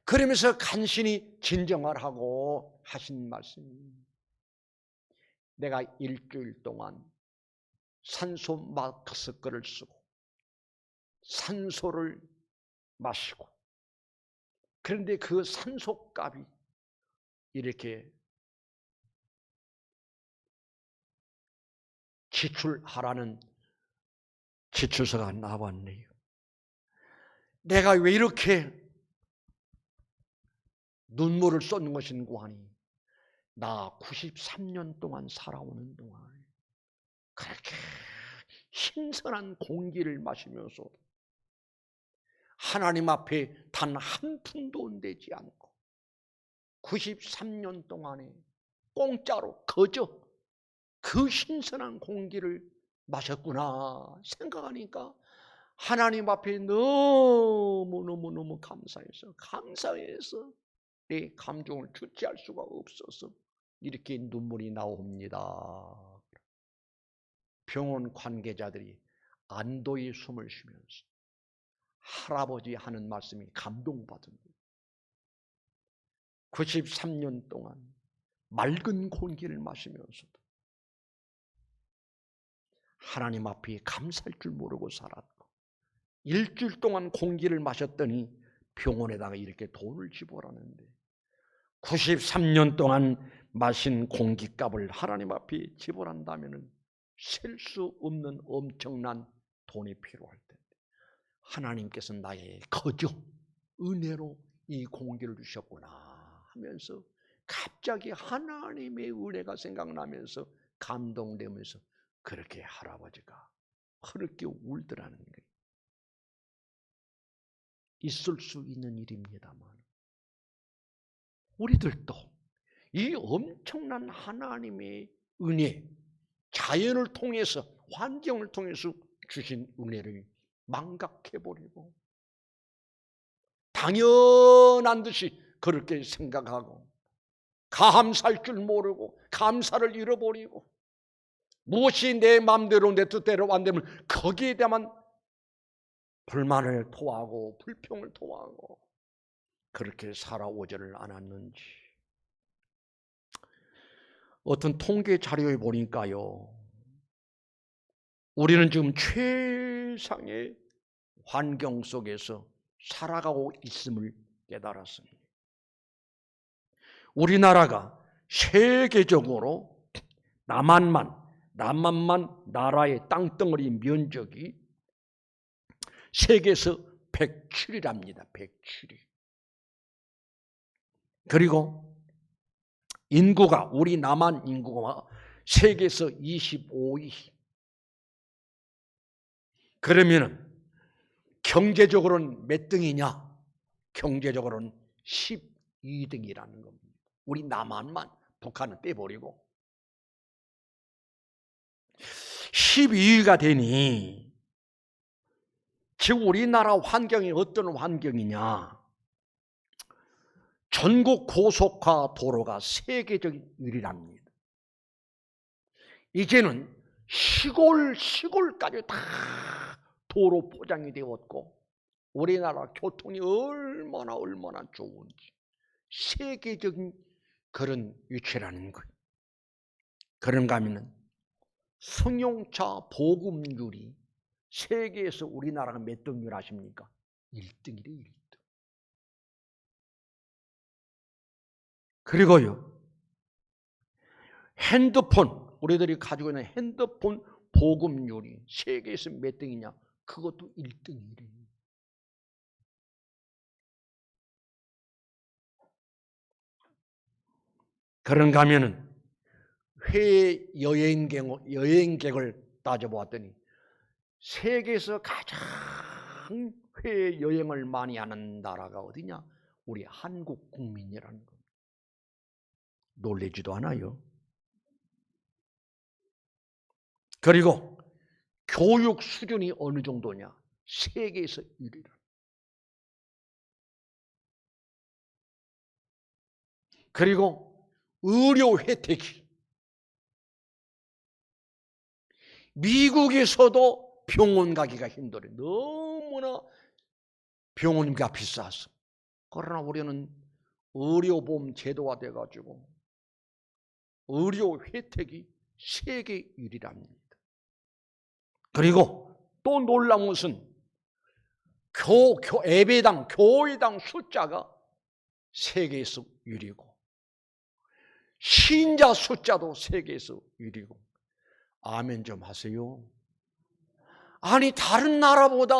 그러면서 간신히 진정을 하고 하신 말씀입니다. 내가 일주일 동안 산소 마스크를 쓰고 산소를 마시고, 그런데 그 산소값이 이렇게 지출하라는 지출서가 나왔네요. 내가 왜 이렇게 눈물을 쏟는 것인고 하니 나 93년 동안 살아오는 동안 그렇게 신선한 공기를 마시면서 하나님 앞에 단 한 푼도 내지 않고 93년 동안에 공짜로 거저 그 신선한 공기를 마셨구나 생각하니까 하나님 앞에 너무너무너무 감사해서 내 감정을 주체할 수가 없어서 이렇게 눈물이 나옵니다. 병원 관계자들이 안도의 숨을 쉬면서 할아버지 하는 말씀이 감동받은 거예요. 93년 동안 맑은 공기를 마시면서도 하나님 앞에 감사할 줄 모르고 살았고 일주일 동안 공기를 마셨더니 병원에다가 이렇게 돈을 지불하는데 93년 동안 마신 공기값을 하나님 앞에 지불한다면 셀 수 없는 엄청난 돈이 필요할 텐데 하나님께서 나의 거저 은혜로 이 공기를 주셨구나 하면서 갑자기 하나님의 은혜가 생각나면서 감동되면서 그렇게 할아버지가 흐르게 울더라는 거예요. 있을 수 있는 일입니다만 우리들도 이 엄청난 하나님의 은혜, 자연을 통해서 환경을 통해서 주신 은혜를 망각해버리고 당연한 듯이 그렇게 생각하고 감사할 줄 모르고 감사를 잃어버리고 무엇이 내 마음대로 내 뜻대로 안 되면 거기에 대한 불만을 토하고 불평을 토하고 그렇게 살아오지를 않았는지 어떤 통계 자료에 보니까요 우리는 지금 최상의 환경 속에서 살아가고 있음을 깨달았습니다. 우리나라가 세계적으로 남한만 나라의 땅덩어리 면적이 세계에서 107위랍니다. 107위. 그리고 인구가 우리 남한 인구가 세계에서 25위. 그러면은 경제적으로는 몇 등이냐? 경제적으로는 12등이라는 겁니다. 우리 남한만 북한은 빼버리고 12위가 되니 지금 우리나라 환경이 어떤 환경이냐? 전국 고속화 도로가 세계적인 일이랍니다. 이제는 시골까지 다 도로 포장이 되었고 우리나라 교통이 얼마나 좋은지 세계적인 그런 위치라는 거예요. 그런가 하면 승용차 보급률이 세계에서 우리나라가 몇 등을 아십니까? 1등이래 1등. 그리고요 핸드폰 우리들이 가지고 있는 핸드폰 보급률이 세계에서 몇 등이냐? 그것도 1등이래. 그런가 하면은 해외 여행객을 따져보았더니 세계에서 가장 해외 여행을 많이 하는 나라가 어디냐? 우리 한국 국민이라는 겁니다. 놀라지도 않아요. 그리고 교육 수준이 어느 정도냐? 세계에서 1위라. 그리고 의료 혜택이 미국에서도 병원 가기가 힘들어요. 너무나 병원비가 비싸서. 그러나 우리는 의료보험 제도가 돼가지고 의료 혜택이 세계 1위랍니다. 그리고 또 놀라운 것은 교회당 숫자가 세계에서 1위고 신자 숫자도 세계에서 1위고 아멘 좀 하세요. 아니 다른 나라보다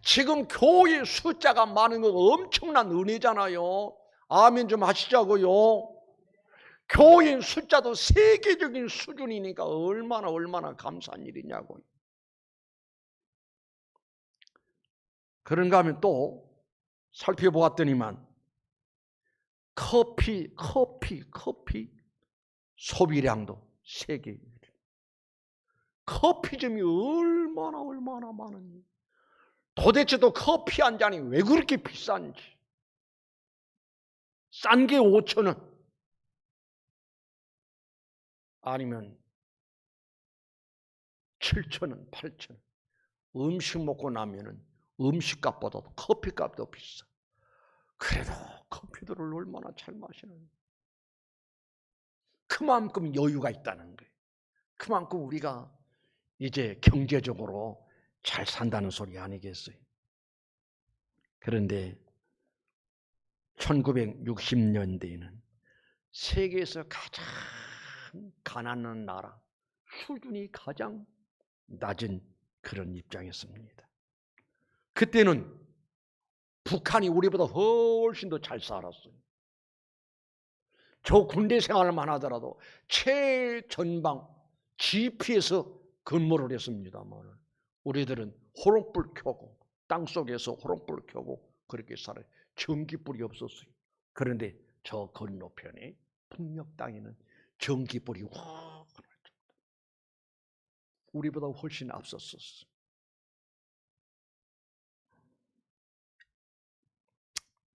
지금 교회 숫자가 많은 건 엄청난 은혜잖아요. 아멘 좀 하시자고요. 교인 숫자도 세계적인 수준이니까 얼마나 감사한 일이냐고요. 그런가 하면 또 살펴보았더니만 커피 소비량도 세계 1위. 커피점이 얼마나 많은지. 도대체 또 커피 한 잔이 왜 그렇게 비싼지. 싼 게 5,000원. 아니면 7,000원, 8,000원. 음식 먹고 나면은 음식값보다도 커피값도 비싸. 그래도 커피들을 얼마나 잘 마시는지. 그만큼 여유가 있다는 거예요. 그만큼 우리가 이제 경제적으로 잘 산다는 소리 아니겠어요? 그런데 1960년대에는 세계에서 가장 가난한 나라, 수준이 가장 낮은 그런 입장이었습니다. 그때는 북한이 우리보다 훨씬 더 잘 살았어요. 저 군대 생활만 하더라도 최전방 GP에서 근무를 했습니다만 우리들은 호롱불 켜고 땅속에서 호롱불 켜고 그렇게 살아요. 전기불이 없었어요. 그런데 저 건너편에 북녘 땅에는 전기불이 확 우리보다 훨씬 앞섰었어.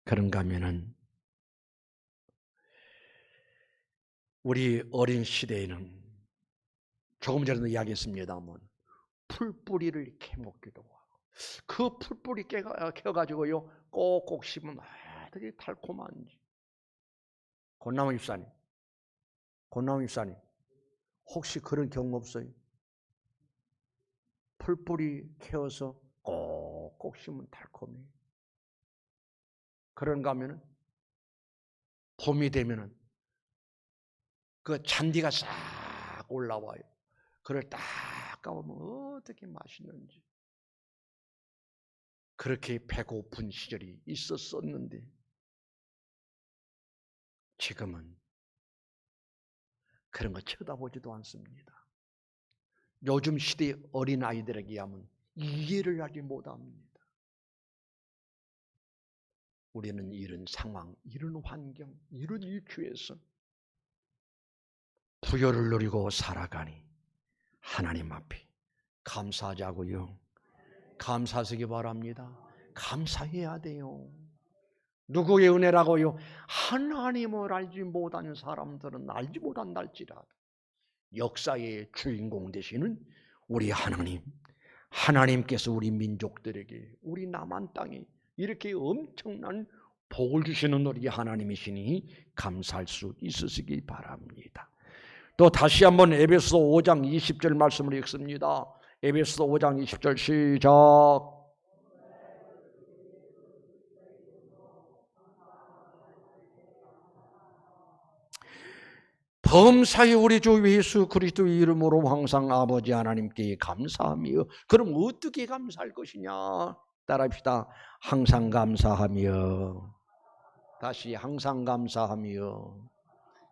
그런가 하면은 우리 어린 시대에는 조금 전에도 이야기했습니다만 풀뿌리를 캐먹기도 하고 그 풀뿌리 캐가지고요 꼭꼭 씹으면 되게 달콤한지. 권나무 집사님 혹시 그런 경험 없어요? 풀뿌리 캐어서 꼭꼭 씹으면 달콤해요. 그런가 하면은 봄이 되면은 그 잔디가 싹 올라와요. 그걸 딱 까보면 어떻게 맛있는지. 그렇게 배고픈 시절이 있었었는데 지금은 그런 거 쳐다보지도 않습니다. 요즘 시대 어린아이들에게 하면 이해를 하지 못합니다. 우리는 이런 상황, 이런 환경, 이런 일주에서 부여를 누리고 살아가니 하나님 앞에 감사하자고요. 감사하시기 바랍니다. 감사해야 돼요. 누구의 은혜라고요? 하나님을 알지 못한 사람들은 알지 못한달지라도 역사의 주인공 되시는 우리 하나님께서 우리 민족들에게 우리 남한 땅에 이렇게 엄청난 복을 주시는 우리 하나님이시니 감사할 수 있으시기 바랍니다. 또 다시 한번 에베소서 5장 20절 말씀을 읽습니다. 에베소서 5장 20절 시작. 범사에 우리 주 예수 그리스도의 이름으로 항상 아버지 하나님께 감사하며. 그럼 어떻게 감사할 것이냐? 따라합시다. 항상 감사하며. 다시 항상 감사하며.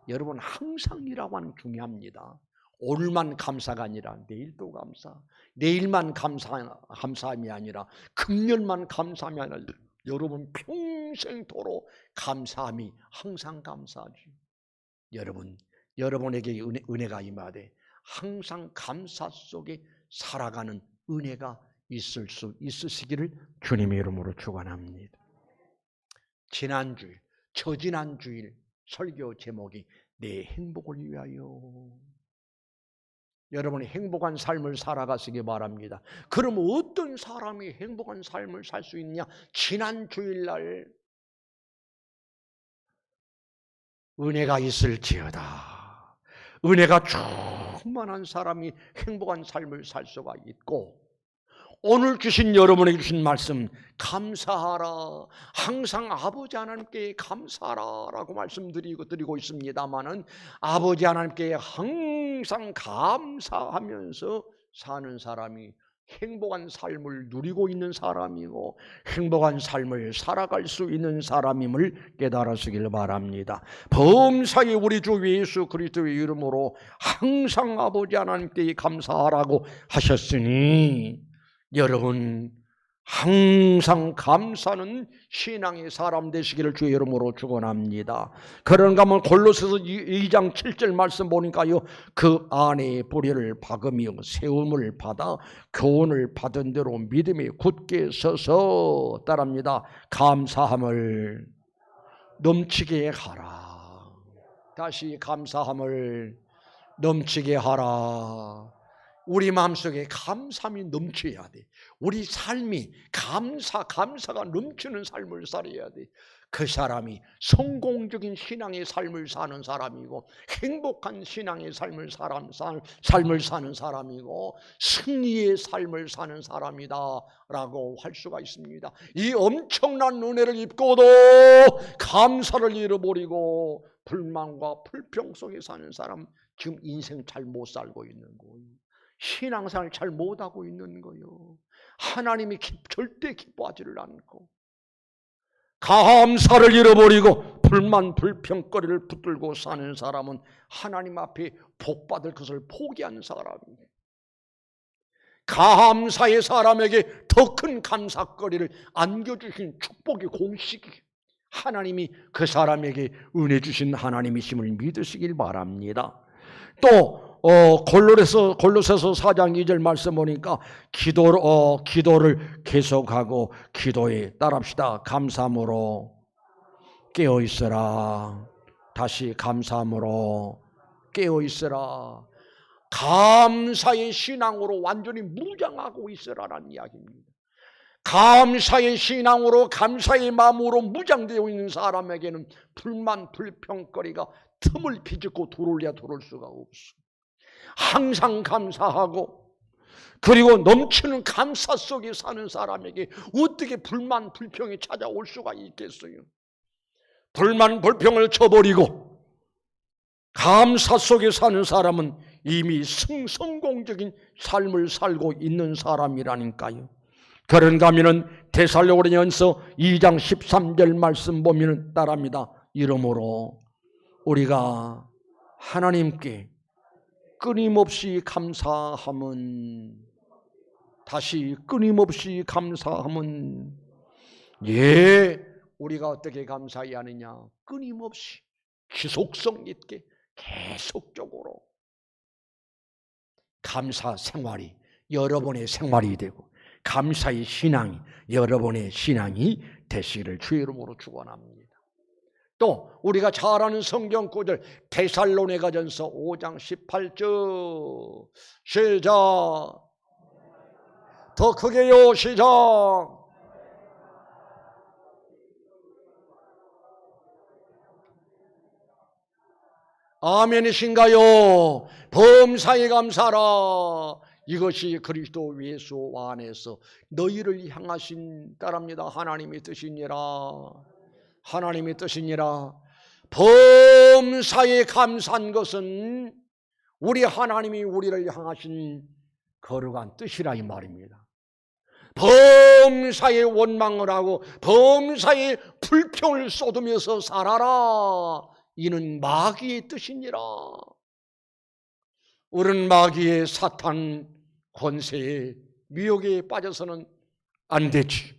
여러분 항상이라고 하는 중요합니다. 오늘만 감사가 아니라 내일도 감사, 내일만 감사함이 아니라 금년만 감사함이 아니라 여러분 평생도록 감사함이 항상 감사하지. 여러분에게 은혜가 임하되 항상 감사 속에 살아가는 은혜가 있을 수 있으시기를 주님의 이름으로 축원합니다. 저지난주일 설교 제목이 내 행복을 위하여. 여러분이 행복한 삶을 살아가시기 바랍니다. 그럼 어떤 사람이 행복한 삶을 살 수 있냐? 지난 주일날 은혜가 있을지어다. 은혜가 충만한 사람이 행복한 삶을 살 수가 있고, 오늘 주신 여러분에게 주신 말씀 감사하라. 항상 아버지 하나님께 감사하라라고 말씀드리고 있습니다만은 아버지 하나님께 항상 감사하면서 사는 사람이 행복한 삶을 누리고 있는 사람이고 행복한 삶을 살아갈 수 있는 사람임을 깨달으시길 바랍니다. 범사에 우리 주 예수 그리스도의 이름으로 항상 아버지 하나님께 감사하라고 하셨으니 여러분 항상 감사는 신앙의 사람 되시기를 주의 이름으로 축원합니다. 그런가 하면 골로새서 2장 7절 말씀 보니까요, 그 안에 뿌리를 박으며 세움을 받아 교훈을 받은 대로 믿음에 굳게 서서 따릅니다. 감사함을 넘치게 하라. 다시 감사함을 넘치게 하라. 우리 마음속에 감사함이 넘쳐야 돼. 우리 삶이 감사가 넘치는 삶을 살아야 돼. 그 사람이 성공적인 신앙의 삶을 사는 사람이고, 행복한 신앙의 삶을 사는 사람이고, 승리의 삶을 사는 사람이다라고 할 수가 있습니다. 이 엄청난 은혜를 입고도 감사를 잃어버리고 불만과 불평 속에 사는 사람, 지금 인생 잘 못 살고 있는 거예요. 신앙생활 잘 못하고 있는 거예요. 하나님이 절대 기뻐하지를 않고, 감사를 잃어버리고 불만 불평거리를 붙들고 사는 사람은 하나님 앞에 복받을 것을 포기하는 사람입니다. 감사의 사람에게 더 큰 감사거리를 안겨주신 축복의 공식이 하나님이 그 사람에게 은혜 주신 하나님이심을 믿으시길 바랍니다. 또 골로새서 4장 2절 말씀 보니까 기도를 계속하고 기도에 따릅시다. 감사함으로 깨어 있으라. 다시 감사함으로 깨어 있으라. 감사의 신앙으로 완전히 무장하고 있으라라는 이야기입니다. 감사의 신앙으로, 감사의 마음으로 무장되어 있는 사람에게는 불만 불평거리가 틈을 비집고 들어올려야 들어올 수가 없어. 항상 감사하고, 그리고 넘치는 감사 속에 사는 사람에게 어떻게 불만 불평이 찾아올 수가 있겠어요? 불만 불평을 쳐버리고 감사 속에 사는 사람은 이미 성공적인 삶을 살고 있는 사람이라니까요. 그런가 하면은 데살로니가전서 2장 13절 말씀 보면은 따라합니다. 이러므로 우리가 하나님께 끊임없이 감사함은, 다시 끊임없이 감사함은, 우리가 어떻게 감사해야 하느냐? 끊임없이 지속성 있게 계속적으로 감사 생활이 여러분의 생활이 되고, 감사의 신앙이 여러분의 신앙이 되시기를 주의 이름으로 축원합니다. 또 우리가 잘 아는 성경 구절 데살로니가전서 5장 18절 시작. 더 크게요. 시작. 아멘이신가요? 범사에 감사라. 이것이 그리스도 예수 안에서 너희를 향하신 따랍니다. 하나님의 뜻이니라. 하나님의 뜻이니라. 범사에 감사한 것은 우리 하나님이 우리를 향하신 거룩한 뜻이라 이 말입니다. 범사에 원망을 하고 범사에 불평을 쏟으면서 살아라. 이는 마귀의 뜻이니라. 우리는 마귀의 사탄 권세에 미혹에 빠져서는 안 되지.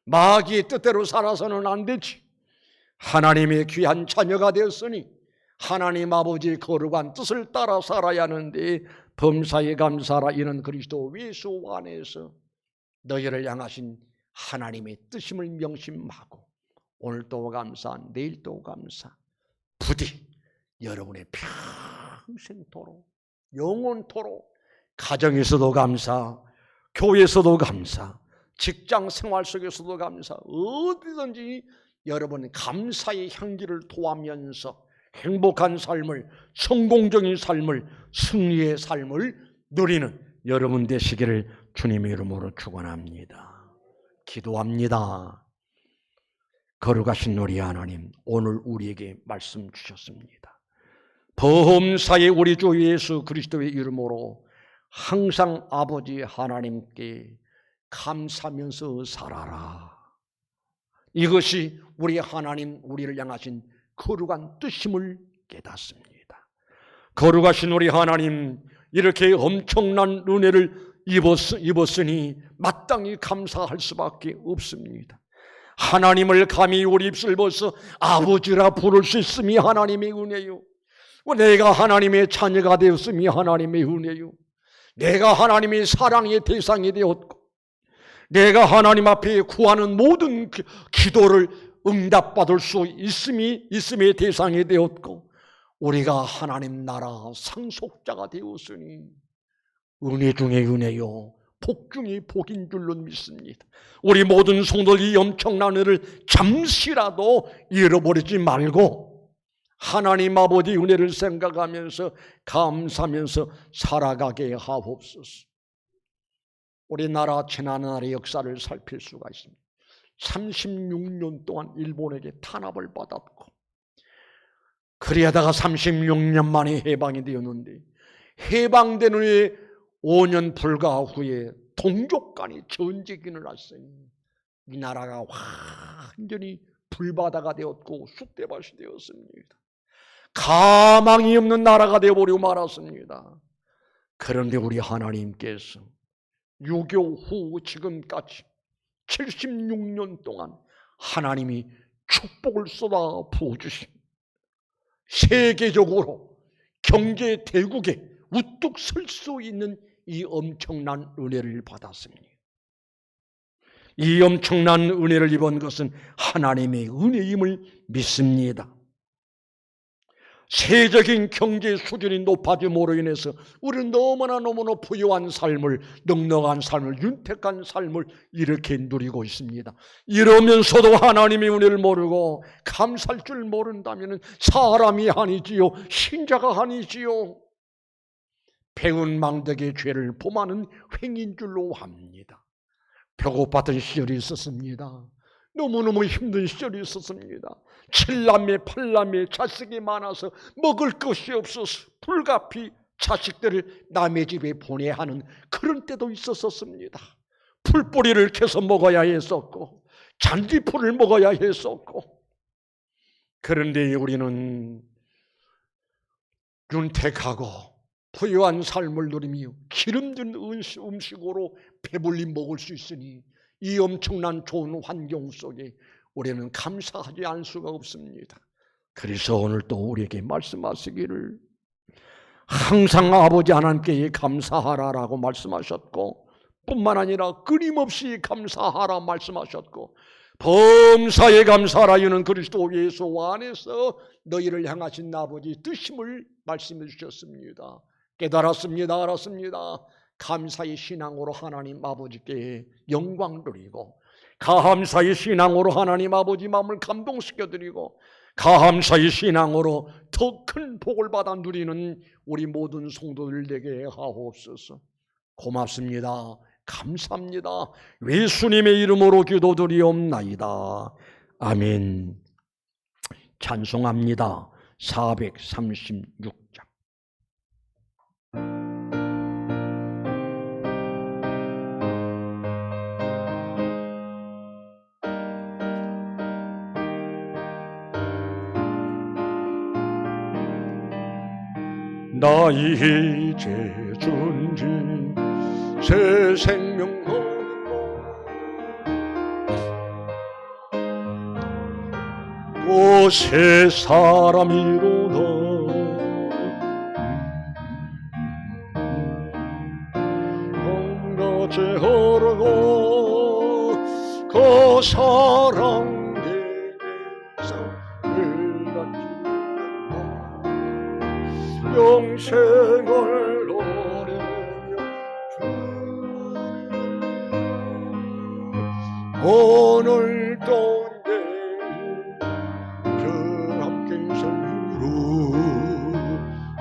마귀의 뜻대로 살아서는 안 되지. 하나님의 귀한 자녀가 되었으니 하나님 아버지의 거룩한 뜻을 따라 살아야 하는데, 범사에 감사라. 이는 그리스도 예수 안에서 너희를 향하신 하나님의 뜻임을 명심하고, 오늘도 감사, 내일도 감사, 부디 여러분의 평생토록 영원토록 가정에서도 감사, 교회에서도 감사, 직장 생활 속에서도 감사, 어디든지 여러분 감사의 향기를 토하면서 행복한 삶을, 성공적인 삶을, 승리의 삶을 누리는 여러분 되시기를 주님의 이름으로 축원합니다. 기도합니다. 거룩하신 우리 하나님, 오늘 우리에게 말씀 주셨습니다. 범사에 우리 주 예수 그리스도의 이름으로 항상 아버지 하나님께 감사하면서 살아라. 이것이 우리 하나님, 우리를 향하신 거룩한 뜻임을 깨닫습니다. 거룩하신 우리 하나님, 이렇게 엄청난 은혜를 입었으니 마땅히 감사할 수밖에 없습니다. 하나님을 감히 우리 입술 벌써 아버지라 부를 수 있음이 하나님의 은혜요. 내가 하나님의 자녀가 되었음이 하나님의 은혜요. 내가 하나님의 사랑의 대상이 되었고, 내가 하나님 앞에 구하는 모든 기도를 응답받을 수 있음의 대상이 되었고, 우리가 하나님 나라 상속자가 되었으니 은혜 중에 은혜요, 복 중에 복인 줄로 믿습니다. 우리 모든 성도들 이 엄청난 은혜를 잠시라도 잃어버리지 말고 하나님 아버지 은혜를 생각하면서 감사하면서 살아가게 하옵소서. 우리나라 지난날의 역사를 살필 수가 있습니다. 36년 동안 일본에게 탄압을 받았고, 그러다가 36년 만에 해방이 되었는데, 해방된 후에 5년 불가 후에 동족 간의 전쟁이 일어났어요. 이 나라가 완전히 불바다가 되었고 쑥대밭이 되었습니다. 가망이 없는 나라가 되어버리고 말았습니다. 그런데 우리 하나님께서 6.25 후 지금까지 76년 동안 하나님이 축복을 쏟아 부어주신, 세계적으로 경제 대국에 우뚝 설 수 있는 이 엄청난 은혜를 받았습니다. 이 엄청난 은혜를 입은 것은 하나님의 은혜임을 믿습니다. 세적인 경제 수준이 높아짐으로 인해서 우리는 너무나 부유한 삶을, 넉넉한 삶을, 윤택한 삶을 이렇게 누리고 있습니다. 이러면서도 하나님의 은혜를 모르고 감사할 줄 모른다면 사람이 아니지요, 신자가 아니지요, 배은망덕의 죄를 범하는 횡인 줄로 합니다. 배고팠던 시절이 있었습니다. 너무너무 힘든 시절이 있었습니다. 7남매 8남매 자식이 많아서 먹을 것이 없어서 불가피 자식들을 남의 집에 보내야 하는 그런 때도 있었습니다. 풀뿌리를 캐서 먹어야 했었고, 잔디풀을 먹어야 했었고, 그런데 우리는 윤택하고 부유한 삶을 누리며 기름진 음식으로 배불리 먹을 수 있으니 이 엄청난 좋은 환경 속에 우리는 감사하지 않을 수가 없습니다. 그래서 오늘 또 우리에게 말씀하시기를 항상 아버지 하나님께 감사하라라고 말씀하셨고, 뿐만 아니라 끊임없이 감사하라 말씀하셨고, 범사에 감사하라 이는 그리스도 예수 안에서 너희를 향하신 아버지 뜻임을 말씀해 주셨습니다. 깨달았습니다. 알았습니다. 감사의 신앙으로 하나님 아버지께 영광 드리고, 감사의 신앙으로 하나님 아버지 마음을 감동시켜드리고, 감사의 신앙으로 더 큰 복을 받아 누리는 우리 모든 성도들 되게 하옵소서. 고맙습니다. 감사합니다. 예수님의 이름으로 기도드리옵나이다. 아멘. 찬송합니다. 436장. 나 이제 준지 새 생명 얻고 새 사람이로다. 공같이 흐르고 그 사랑 내게서 영생을 노래하며 오늘도 내일 저 함께 살기로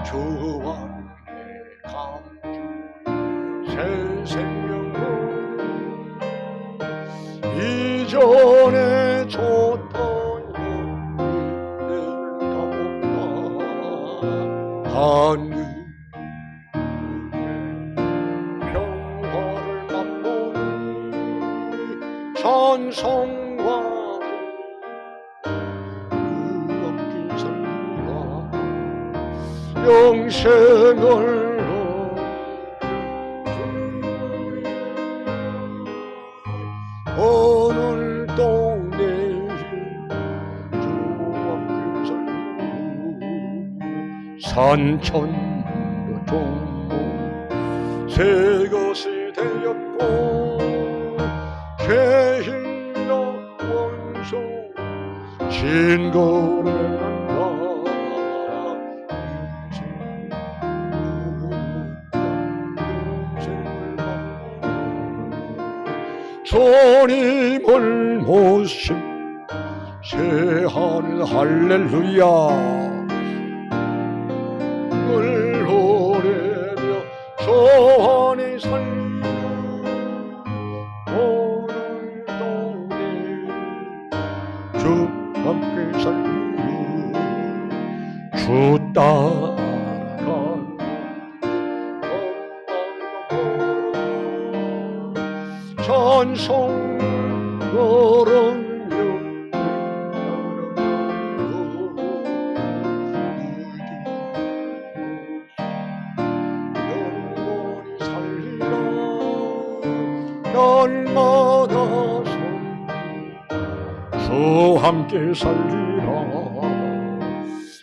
주와 함께 감주 새 생명을 이전에 줬던 은혜를 갚았다. 하늘 평화를 맛보니 찬송과 뜨겁게 살리라. 영생을 산천도 종모 새 것이 되었고 죄인과 원수 진거를 한다. 주님을 모신 새하늘 할렐루야 을 노래며 소원이 살리는 오늘도 주 함께 살리는 주 따라간 찬송 걸으며 영원히 살리라 날마다 주 함께 살리라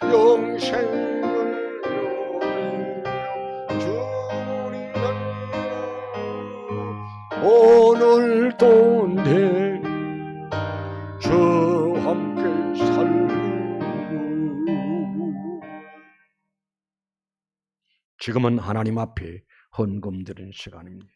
영생을 누리며 주님 살리라 오늘도 내 주 함께 살리고. 지금은 하나님 앞에 헌금 드리는 시간입니다.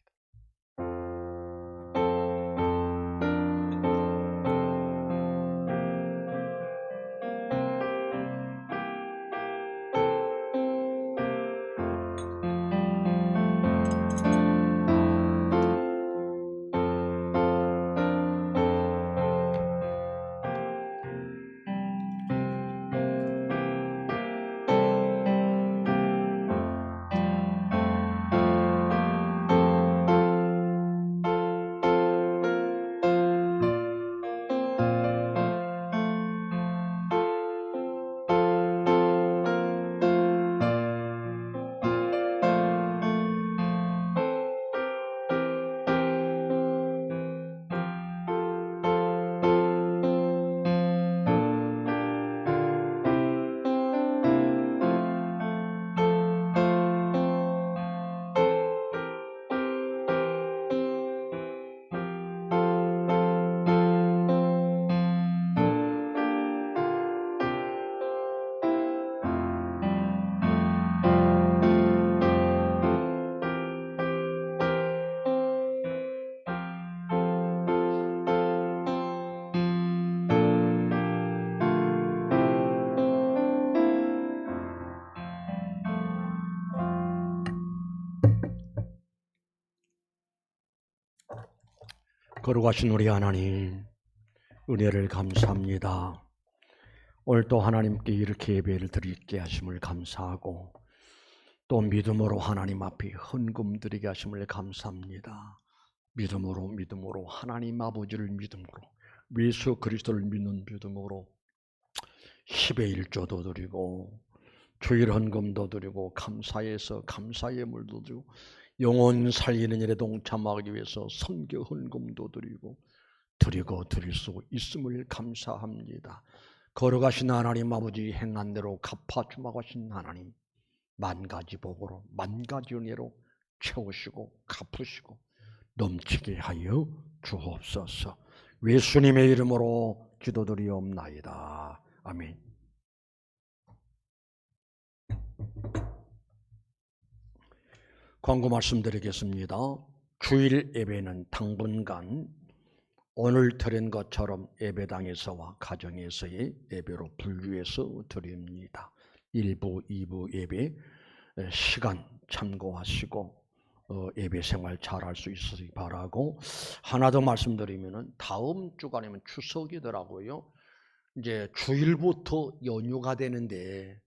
거룩하신 우리 하나님, 은혜를 감사합니다. 오늘 또 하나님께 이렇게 예배를 드리게 하심을 감사하고 또 믿음으로 하나님 앞에 헌금 드리게 하심을 감사합니다. 믿음으로 하나님 아버지를 믿음으로 예수 그리스도를 믿는 믿음으로 10의 1조도 드리고 주일 헌금도 드리고 감사해서 감사의 물도 드리고 영혼 살리는 일에 동참하기 위해서 선교 헌금도 드리고 드릴 수 있음을 감사합니다. 걸어가신 하나님 아버지 행한 대로 갚아 주마가신 하나님 만가지 복으로 만가지 은혜로 채우시고 갚으시고 넘치게 하여 주옵소서. 예수님의 이름으로 기도드리옵나이다. 아멘. 광고 말씀드리겠습니다. 주일 예배는 당분간 오늘 드린 것처럼 예배당에서와 가정에서의 예배로 분류해서 드립니다. 1부, 2부 예배 시간 참고하시고 예배 생활 잘할 수 있으시기 바라고, 하나 더 말씀드리면은 다음 주가 아니면 추석이더라고요. 이제 주일부터 연휴가 되는데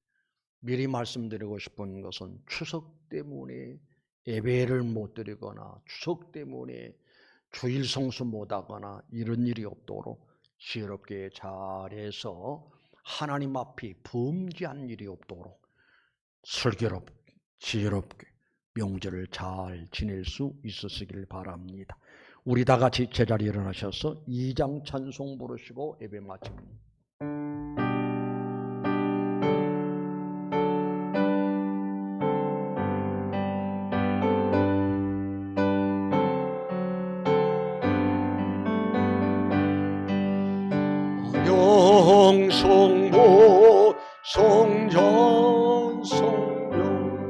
미리 말씀드리고 싶은 것은 추석 때문에 예배를 못 드리거나 추석 때문에 주일 성수 못하거나 이런 일이 없도록 지혜롭게 잘해서 하나님 앞에 범죄한 일이 없도록 슬기롭게 지혜롭게 명절을 잘 지낼 수 있으시길 바랍니다. 우리 다 같이 제자리에 일어나셔서 2장 찬송 부르시고 예배 마칩니다. 성전 성령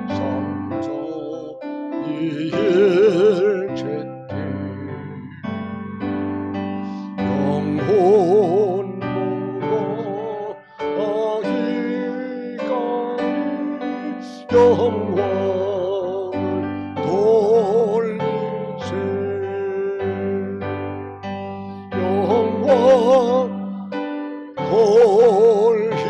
성소 이일체티 영혼 모두 아기까지 영원 돌리세 영원 돌리세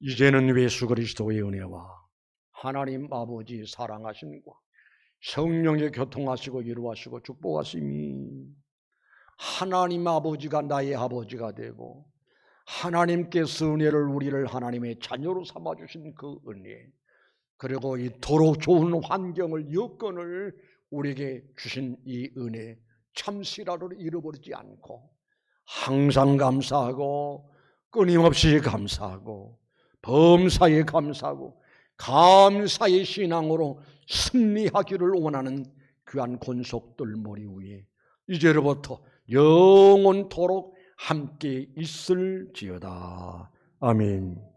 이제는 예수 그리스도의 은혜와 하나님 아버지 사랑하심과 성령의 교통하시고 이루하시고 축복하심이 하나님 아버지가 나의 아버지가 되고 하나님께서 은혜를 우리를 하나님의 자녀로 삼아주신 그 은혜, 그리고 이토록 좋은 환경을 여건을 우리에게 주신 이 은혜 참시라를 잃어버리지 않고 항상 감사하고 끊임없이 감사하고 범사에 감사하고 감사의 신앙으로 승리하기를 원하는 귀한 권속들 머리 위에 이제로부터 영원토록 함께 있을지어다. 아멘.